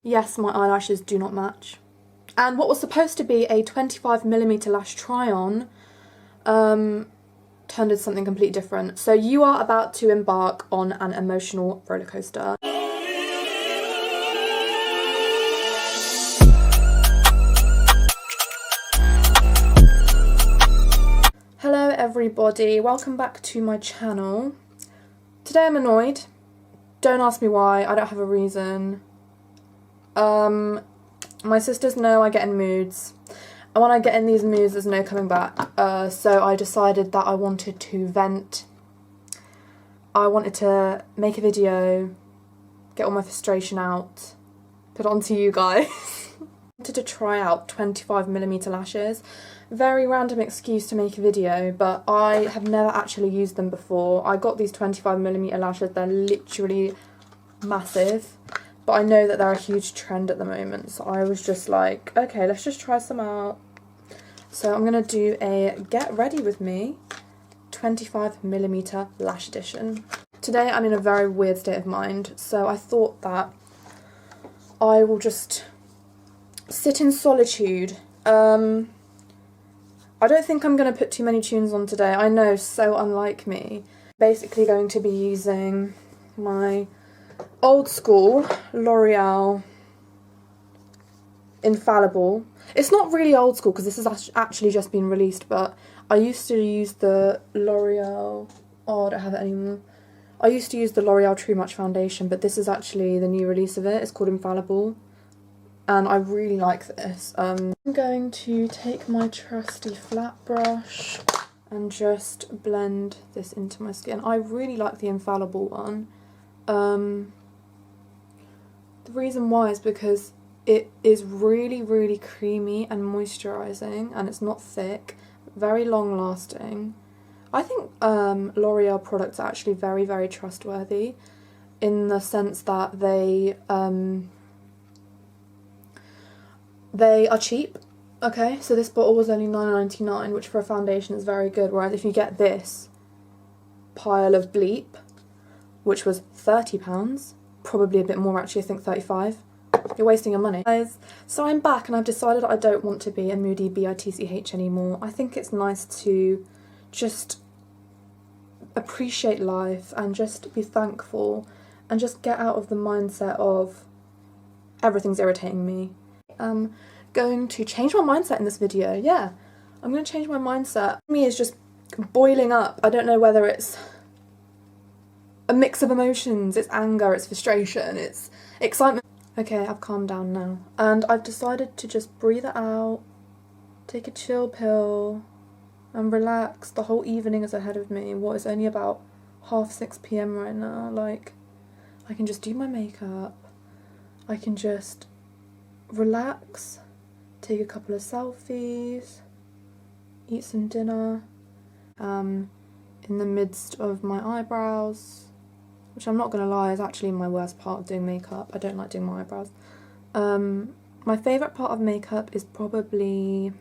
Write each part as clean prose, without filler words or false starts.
Yes, my eyelashes do not match. And what was supposed to be a 25mm lash try-on turned into something completely different. So you are about to embark on an emotional roller coaster. Hello everybody, welcome back to my channel. Today I'm annoyed. Don't ask me why, I don't have a reason. My sisters know I get in moods, and when I get in these moods there's no coming back, so I decided that I wanted to vent. I wanted to make a video, get all my frustration out, put it onto you guys. I wanted to try out 25mm lashes. Very random excuse to make a video, but I have never actually used them before. I got these 25mm lashes, they're literally massive. But I know that they're a huge trend at the moment, so I was just like, okay, let's just try some out. So I'm going to do a Get Ready With Me 25mm lash edition. Today I'm in a very weird state of mind, so I thought that I will just sit in solitude. I don't think I'm going to put too many tunes on today. I know, so unlike me. Basically going to be using my old school L'Oreal Infallible. It's not really old school because this has actually just been released, but I used to use the L'Oreal, oh I don't have it anymore. I used to use the L'Oreal True Match foundation, but this is actually the new release of it. It's called Infallible and I really like this. I'm going to take my trusty flat brush and just blend this into my skin. I really like the Infallible one. The reason why is because it is really, really creamy and moisturising, and it's not thick, very long lasting. I think L'Oreal products are actually very, very trustworthy in the sense that they are cheap. Okay, so this bottle was only £9.99, which for a foundation is very good, whereas if you get this pile of Bleep, which was £30, probably a bit more actually, I think 35. You're wasting your money. Guys, so I'm back and I've decided I don't want to be a moody bitch anymore. I think it's nice to just appreciate life and just be thankful and just get out of the mindset of everything's irritating me. I'm going to change my mindset in this video, yeah. I'm going to change my mindset. Me is just boiling up. I don't know whether it's a mix of emotions, it's anger, it's frustration, it's excitement. Okay, I've calmed down now. And I've decided to just breathe it out, take a chill pill, and relax. The whole evening is ahead of me. What, it's only about 6:30 PM right now. Like, I can just do my makeup, I can just relax, take a couple of selfies, eat some dinner, in the midst of my eyebrows, which I'm not going to lie is actually my worst part of doing makeup. I don't like doing my eyebrows. My favourite part of makeup is probably...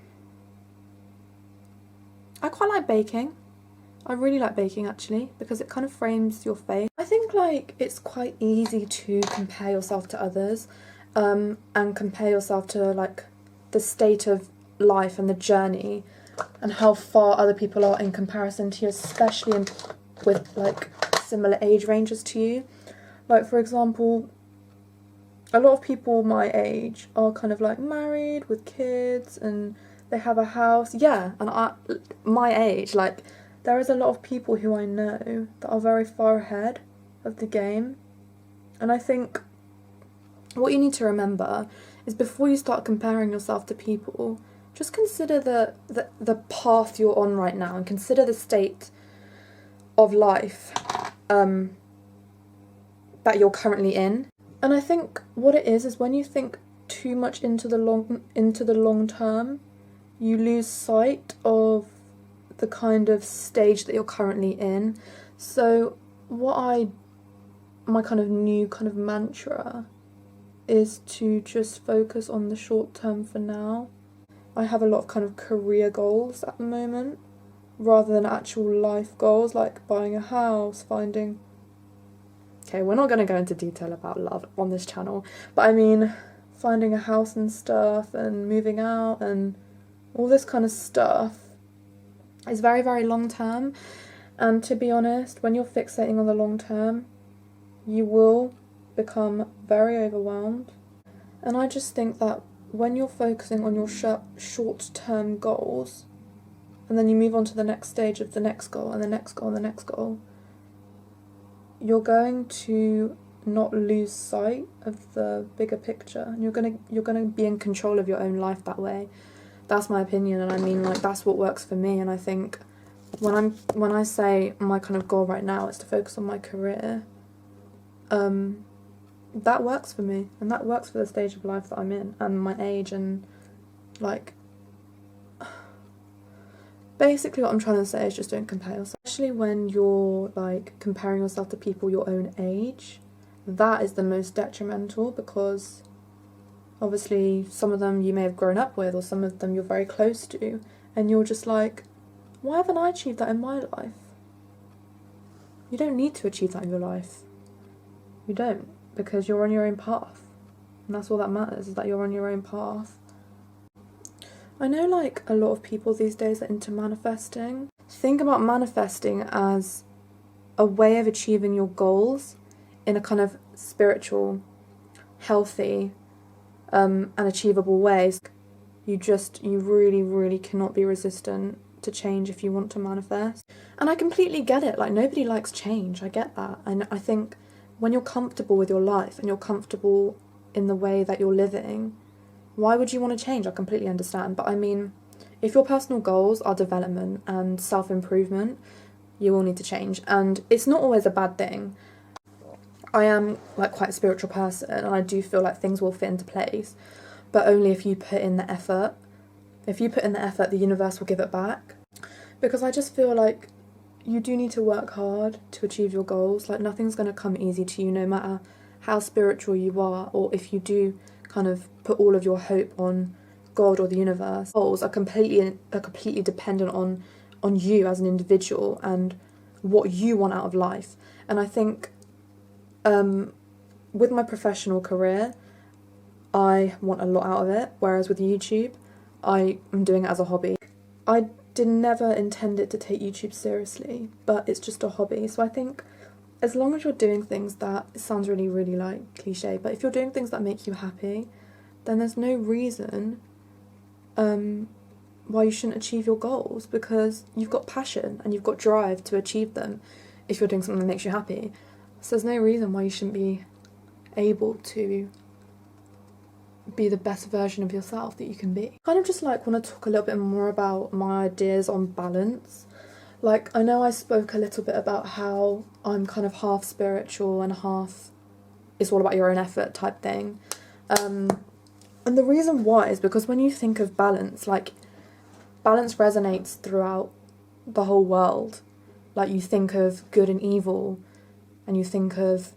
I quite like baking. I really like baking actually, because it kind of frames your face. I think like it's quite easy to compare yourself to others, and compare yourself to like the state of life and the journey and how far other people are in comparison to you, especially with like similar age ranges to you. Like for example, a lot of people my age are kind of like married with kids and they have a house, yeah, and my age, like there is a lot of people who I know that are very far ahead of the game. And I think what you need to remember is before you start comparing yourself to people, just consider the path you're on right now and consider the state of life that you're currently in. And I think what it is when you think too much into the long term, you lose sight of the kind of stage that you're currently in. So my kind of new kind of mantra is to just focus on the short term for now. I have a lot of kind of career goals at the moment, rather than actual life goals like buying a house, finding... Okay, we're not going to go into detail about love on this channel, but I mean, finding a house and stuff and moving out and all this kind of stuff is very, very long term. And to be honest, when you're fixating on the long term, you will become very overwhelmed. And I just think that when you're focusing on your short-term goals, and then you move on to the next stage of the next goal and the next goal and the next goal, you're going to not lose sight of the bigger picture, and you're gonna be in control of your own life that way. That's my opinion, and I mean, like, that's what works for me. And I think when I say my kind of goal right now is to focus on my career, that works for me, and that works for the stage of life that I'm in and my age. And like, basically what I'm trying to say is just don't compare yourself, especially when you're like comparing yourself to people your own age. That is the most detrimental, because obviously some of them you may have grown up with, or some of them you're very close to, and you're just like, why haven't I achieved that in my life? You don't need to achieve that in your life. You don't, because you're on your own path, and that's all that matters, is that you're on your own path. I know, like, a lot of people these days are into manifesting. Think about manifesting as a way of achieving your goals in a kind of spiritual, healthy, and achievable ways. You really, really cannot be resistant to change if you want to manifest. And I completely get it, like, nobody likes change, I get that. And I think when you're comfortable with your life and you're comfortable in the way that you're living, why would you want to change? I completely understand. But I mean, if your personal goals are development and self-improvement, you will need to change. And it's not always a bad thing. I am like quite a spiritual person, and I do feel like things will fit into place, but only if you put in the effort. If you put in the effort, the universe will give it back. Because I just feel like you do need to work hard to achieve your goals. Like, nothing's going to come easy to you, no matter how spiritual you are, or if you do kind of put all of your hope on God or the universe. Goals are completely dependent on you as an individual and what you want out of life. And I think with my professional career, I want a lot out of it, whereas with YouTube, I am doing it as a hobby. I did never intend it to take YouTube seriously, but it's just a hobby. So I think as long as you're doing things that, it sounds really, really like cliche, but if you're doing things that make you happy, then there's no reason why you shouldn't achieve your goals, because you've got passion and you've got drive to achieve them if you're doing something that makes you happy. So there's no reason why you shouldn't be able to be the best version of yourself that you can be. Kind of just like want to talk a little bit more about my ideas on balance. Like, I know I spoke a little bit about how I'm kind of half spiritual and half it's all about your own effort type thing. And the reason why is because when you think of balance, like, balance resonates throughout the whole world. Like, you think of good and evil, and you think of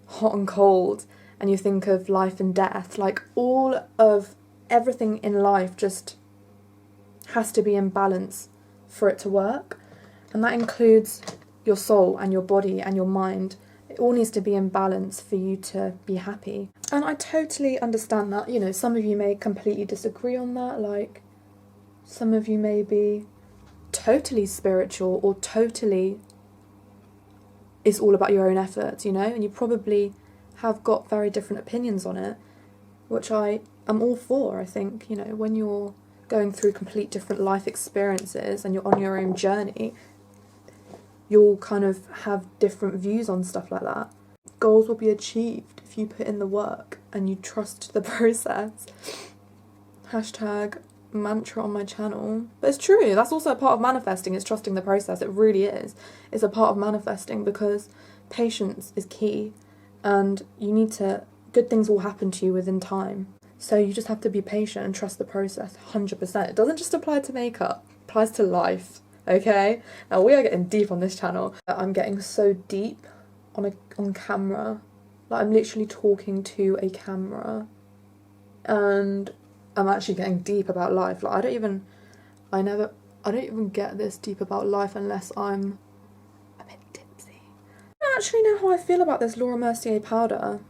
hot and cold, and you think of life and death. Like, all of everything in life just has to be in balance for it to work. And that includes your soul and your body and your mind. It all needs to be in balance for you to be happy. And I totally understand that. You know, some of you may completely disagree on that. Like, some of you may be totally spiritual or totally it's all about your own efforts, you know, and you probably have got very different opinions on it, which I am all for. I think, you know, when you're going through complete different life experiences and you're on your own journey, you'll kind of have different views on stuff like that. Goals will be achieved if you put in the work and you trust the process. Hashtag mantra on my channel. But it's true, that's also a part of manifesting, is trusting the process. It really is. It's a part of manifesting, because patience is key, and you need to, good things will happen to you within time. So you just have to be patient and trust the process 100%. It doesn't just apply to makeup, it applies to life, okay? Now we are getting deep on this channel. I'm getting so deep on camera. Like, I'm literally talking to a camera, and I'm actually getting deep about life. Like, I don't even get this deep about life unless I'm a bit tipsy. I don't actually know how I feel about this Laura Mercier powder,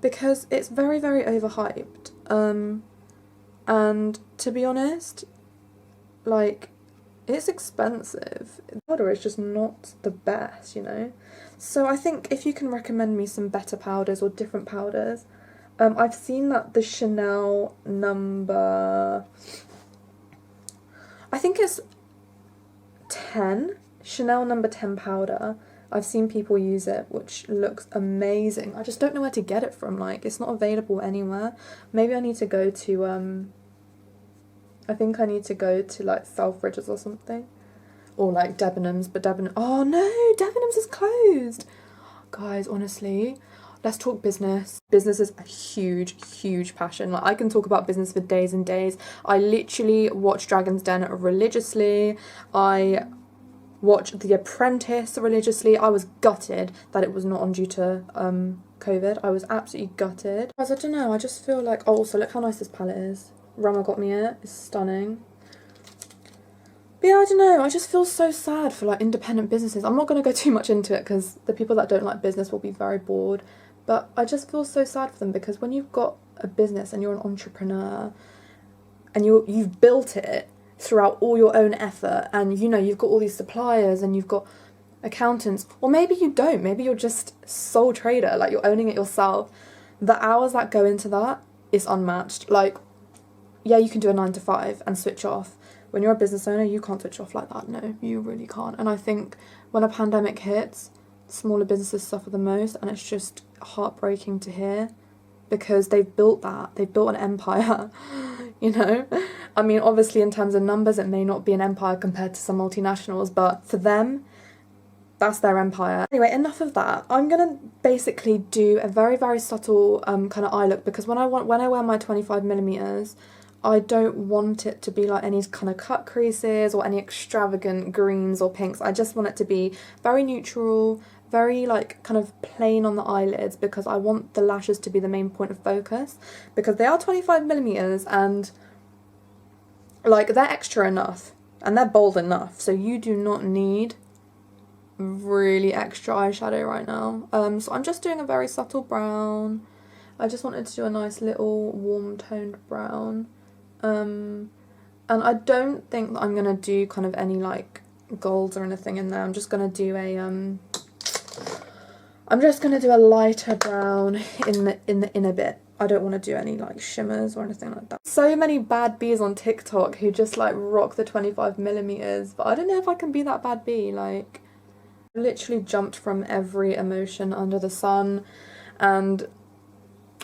because it's very, very overhyped. And to be honest, like, it's expensive. The powder is just not the best, you know? So I think if you can recommend me some better powders or different powders, I've seen that the Chanel number, I think it's 10, Chanel number 10 powder. I've seen people use it, which looks amazing. I just don't know where to get it from. Like, it's not available anywhere. Maybe I need to go to, I think I need to go to, like, Selfridges or something. Or, like, Debenhams, but oh, no, Debenhams is closed. Guys, honestly, let's talk business. Business is a huge, huge passion. Like, I can talk about business for days and days. I literally watch Dragon's Den religiously. I watched The Apprentice religiously. I was gutted that it was not on due to COVID. I was absolutely gutted. Guys, I don't know, I just feel like, oh, also look how nice this palette is. Rama got me it. It's stunning. But yeah, I don't know, I just feel so sad for like independent businesses. I'm not going to go too much into it because the people that don't like business will be very bored. But I just feel so sad for them because when you've got a business and you're an entrepreneur and you've built it throughout all your own effort, and you know you've got all these suppliers and you've got accountants, or maybe you don't, maybe you're just sole trader, like you're owning it yourself, the hours that go into that is unmatched. Like, yeah, you can do a 9 to 5 and switch off. When you're a business owner, you can't switch off like that. No, you really can't. And I think when a pandemic hits, smaller businesses suffer the most, and it's just heartbreaking to hear because they've built that. They've built an empire, you know? I mean, obviously in terms of numbers, it may not be an empire compared to some multinationals, but for them, that's their empire. Anyway, enough of that. I'm gonna basically do a very, very subtle kind of eye look because when I wear my 25mm, I don't want it to be like any kind of cut creases or any extravagant greens or pinks. I just want it to be very neutral, very like kind of plain on the eyelids because I want the lashes to be the main point of focus because they are 25mm and like they're extra enough and they're bold enough, so you do not need really extra eyeshadow right now. So I'm just doing a very subtle brown. I just wanted to do a nice little warm toned brown. And I don't think that I'm gonna do kind of any like golds or anything in there. I'm just gonna do a lighter brown in the inner bit. I don't want to do any like shimmers or anything like that. So many bad bees on TikTok who just like rock the 25mm, but I don't know if I can be that bad bee. Like, I literally jumped from every emotion under the sun and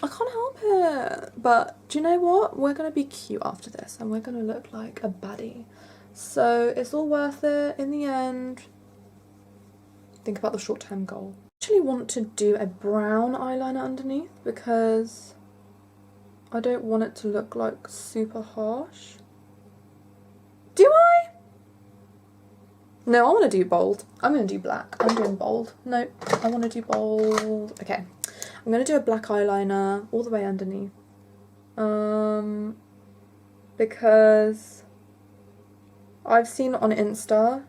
I can't help it. But do you know what? We're going to be cute after this and we're going to look like a baddie. So it's all worth it in the end. Think about the short-term goal. I actually want to do a brown eyeliner underneath because I don't want it to look like super harsh. Do I? No, I want to do bold. I'm going to do black. I'm doing bold. No, I want to do bold. Okay. I'm going to do a black eyeliner all the way underneath. Because I've seen on Insta,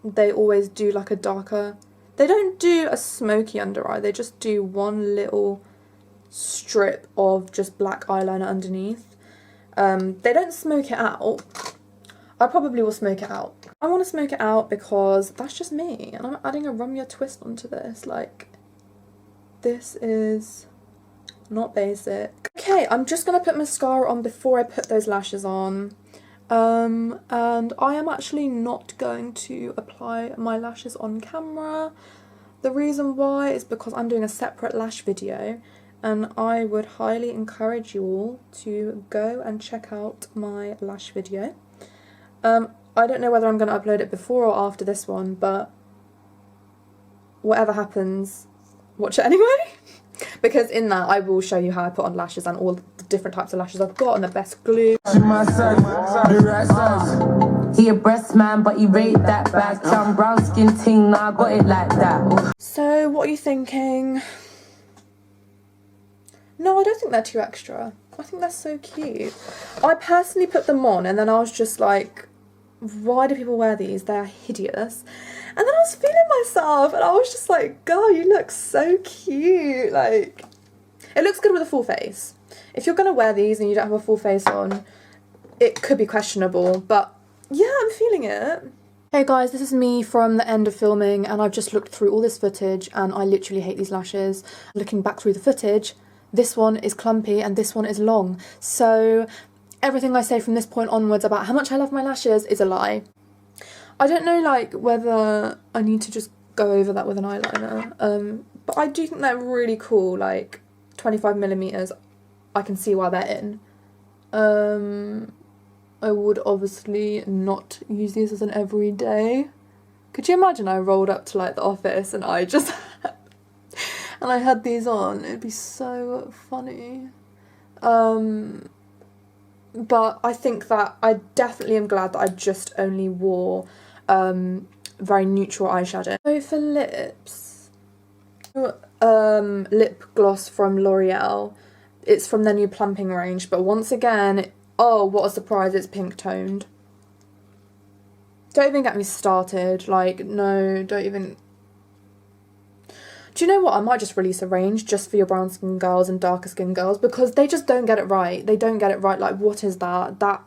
they always do like a darker, they don't do a smoky under eye, they just do one little strip of just black eyeliner underneath. They don't smoke it out. I probably will smoke it out. I want to smoke it out because that's just me and I'm adding a Rumya twist onto this. Like, this is not basic. Okay, I'm just going to put mascara on before I put those lashes on. And I am actually not going to apply my lashes on camera. The reason why is because I'm doing a separate lash video and I would highly encourage you all to go and check out my lash video. I don't know whether I'm going to upload it before or after this one, but whatever happens, watch it anyway. Because in that I will show you how I put on lashes and all the different types of lashes I've got and the best glue. He a breast man, but he rate that back. Some brown skin ting, nah, I got it like that. So what are you thinking? No, I don't think they're too extra. I think they're so cute. I personally put them on and then I was just like, why do people wear these? They're hideous. And then I was feeling myself and I was just like, girl, you look so cute. Like, it looks good with a full face. if you're going to wear these and you don't have a full face on, it could be questionable, but yeah, I'm feeling it. Hey guys, this is me from the end of filming, and I've just looked through all this footage and I literally hate these lashes. Looking back through the footage, this one is clumpy and this one is long. So everything I say from this point onwards about how much I love my lashes is a lie. I don't know like whether I need to just go over that with an eyeliner, but I do think they're really cool, like 25mm. I can see why they're in. I would obviously not use these as an everyday. Could you imagine I rolled up to like the office and I just and I had these on? It'd be so funny. But I think that I definitely am glad that I just only wore very neutral eyeshadow. So for lips, lip gloss from L'Oreal. It's from their new plumping range, but once again, oh, what a surprise, it's pink toned. Don't even get me started, like, no, don't even... Do you know what, I might just release a range just for your brown skin girls and darker skin girls, because they just don't get it right. They don't get it right, like, what is that? That...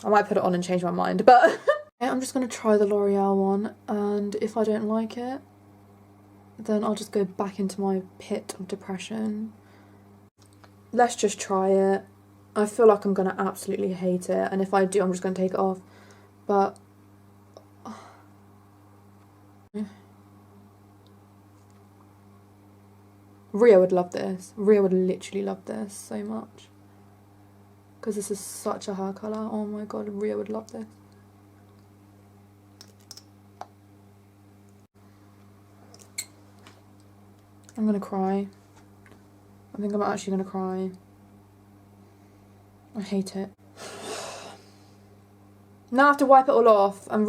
I might put it on and change my mind, but... I'm just going to try the L'Oreal one, and if I don't like it, then I'll just go back into my pit of depression. Let's just try it. I feel like I'm going to absolutely hate it, and if I do, I'm just going to take it off. But... Ria would love this. Ria would literally love this so much. Because this is such a hair colour. Oh my god, Ria would love this. I'm going to cry. I think I'm actually going to cry. I hate it. Now I have to wipe it all off. I've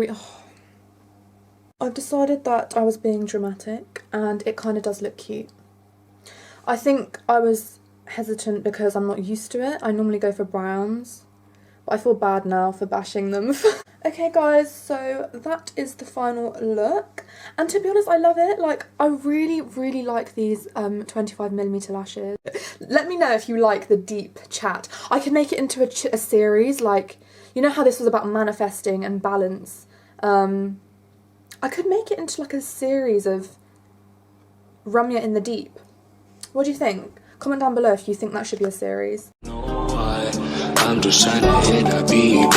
decided that I was being dramatic and it kind of does look cute. I think I was hesitant because I'm not used to it. I normally go for browns. But I feel bad now for bashing them. Okay guys, so that is the final look. And to be honest, I love it. Like, I really, really like these 25mm lashes. Let me know if you like the deep chat. I could make it into a series, like, you know how this was about manifesting and balance? I could make it into like a series of Ramya in the Deep. What do you think? Comment down below if you think that should be a series. I'm just trying to hit that beat,